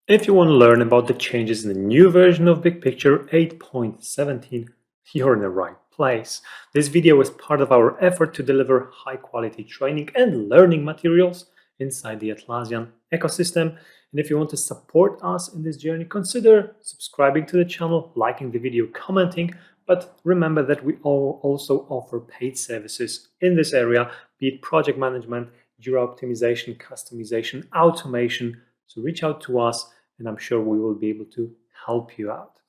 If you want to learn about the changes in the new version of BigPicture 8.17, you're in the right place. This video is part of our effort to deliver high-quality training and learning materials inside the Atlassian ecosystem. And if you want to support us in this journey, consider subscribing to the channel, liking the video, commenting. But remember that we also offer paid services in this area, be it project management, Jira optimization, customization, automation. So reach out to us and I'm sure we will be able to help you out.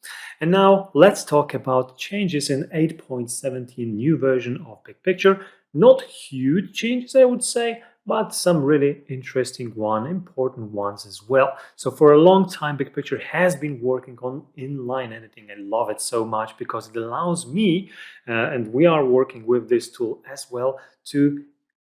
And now let's talk about changes in 8.17 new version of BigPicture. Not huge changes, I would say, but some really interesting important ones as well. So for a long time, BigPicture has been working on inline editing. I love it so much because it allows me, and we are working with this tool as well, to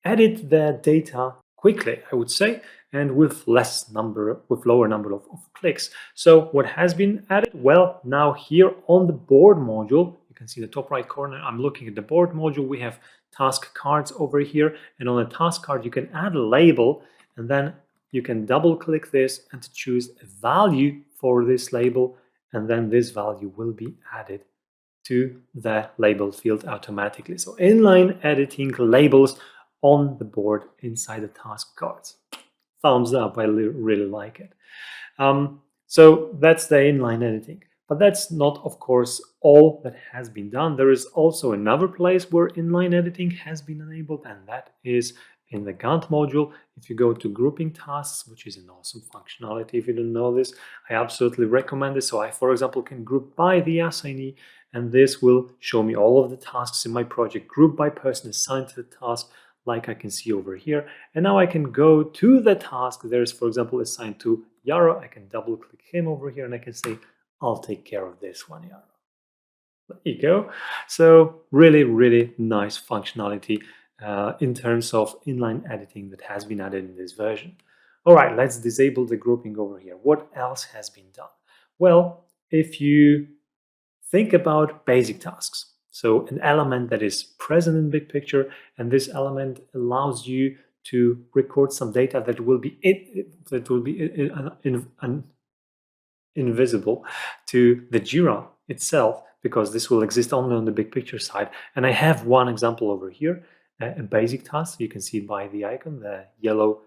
edit the data quickly, I would say, and with lower number of clicks. So what has been added? Well, now here on the board module, you can see the top right corner, I'm looking at the board module, we have task cards over here, and on the task card you can add a label, and then you can double click this and choose a value for this label, and then this value will be added to the label field automatically. So inline editing labels on the board inside the task cards. Thumbs up, I really like it. So that's the inline editing. But that's not, of course, all that has been done. There is also another place where inline editing has been enabled, and that is in the Gantt module. If you go to grouping tasks, which is an awesome functionality, if you don't know this, I absolutely recommend it. So I, for example, can group by the assignee, and this will show me all of the tasks in my project, grouped by person assigned to the task, like I can see over here. And now I can go to the task. There's, for example, assigned to Yara. I can double click him over here and I can say, I'll take care of this one, Yara. There you go. So really, really nice functionality in terms of inline editing that has been added in this version. All right, let's disable the grouping over here. What else has been done? Well, if you think about basic tasks, so an element that is present in BigPicture, and this element allows you to record some data that will be invisible to the Jira itself, because this will exist only on the BigPicture side. And I have one example over here, a basic task. You can see it by the icon, the yellow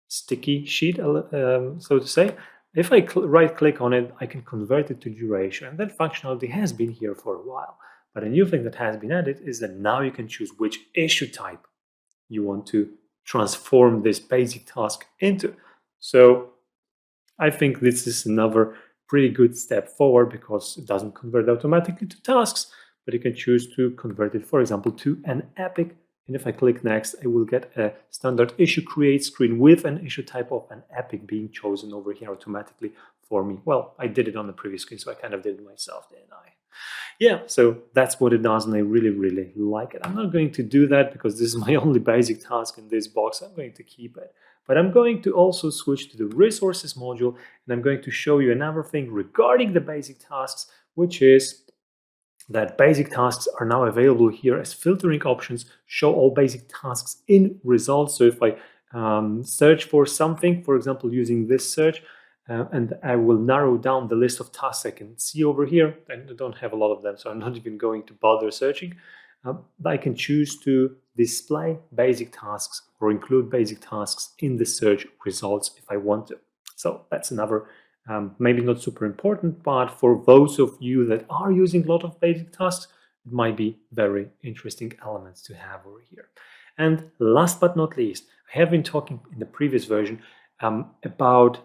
sticky sheet, so to say. If I right-click on it, I can convert it to duration, and that functionality has been here for a while. But a new thing that has been added is that now you can choose which issue type you want to transform this basic task into. So I think this is another pretty good step forward because it doesn't convert automatically to tasks, but you can choose to convert it, for example, to an epic. And if I click next, I will get a standard issue create screen with an issue type of an epic being chosen over here automatically for me. Well, I did it on the previous screen, so I kind of did it myself, didn't I? Yeah, so that's what it does, and I really, really like it. I'm not going to do that because this is my only basic task in this box. I'm going to keep it. But I'm going to also switch to the resources module, and I'm going to show you another thing regarding the basic tasks, which is that basic tasks are now available here as filtering options, show all basic tasks in results. So if I search for something, for example, using this search, and I will narrow down the list of tasks I can see over here. I don't have a lot of them, so I'm not even going to bother searching. I can choose to display basic tasks or include basic tasks in the search results if I want to. So that's another, maybe not super important, but for those of you that are using a lot of basic tasks, it might be very interesting elements to have over here. And last but not least, I have been talking in the previous version about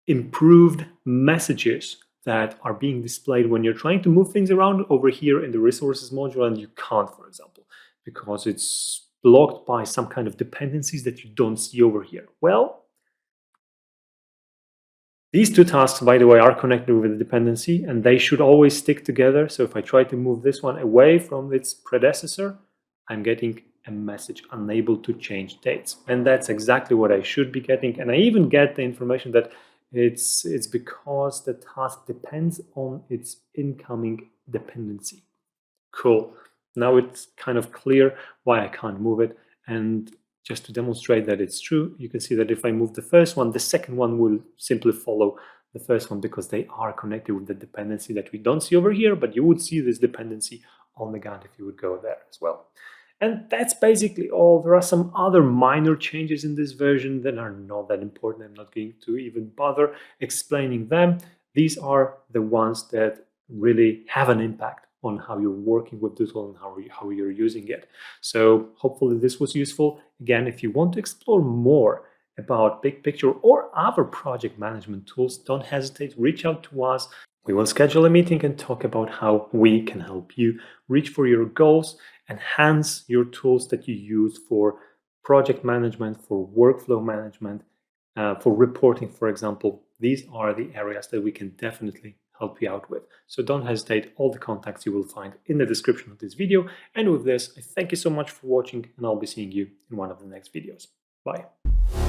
improved messages that are being displayed when you're trying to move things around over here in the resources module, and you can't, for example, because it's blocked by some kind of dependencies that you don't see over here. Well, these two tasks, by the way, are connected with the dependency, and they should always stick together. So if I try to move this one away from its predecessor, I'm getting a message unable to change dates. And that's exactly what I should be getting. And I even get the information that it's because the task depends on its incoming dependency. Cool. Now it's kind of clear why I can't move it. And just to demonstrate that it's true, you can see that if I move the first one, the second one will simply follow the first one because they are connected with the dependency that we don't see over here, but you would see this dependency on the Gantt if you would go there as well. And that's basically all. There are some other minor changes in this version that are not that important. I'm not going to even bother explaining them. These are the ones that really have an impact on how you're working with the tool and how you're using it. So hopefully this was useful. Again, if you want to explore more about BigPicture or other project management tools, don't hesitate, reach out to us. We will schedule a meeting and talk about how we can help you reach for your goals, enhance your tools that you use for project management, for workflow management, for reporting, for example. These are the areas that we can definitely help you out with. So don't hesitate. All the contacts you will find in the description of this video. And with this, I thank you so much for watching, and I'll be seeing you in one of the next videos. Bye.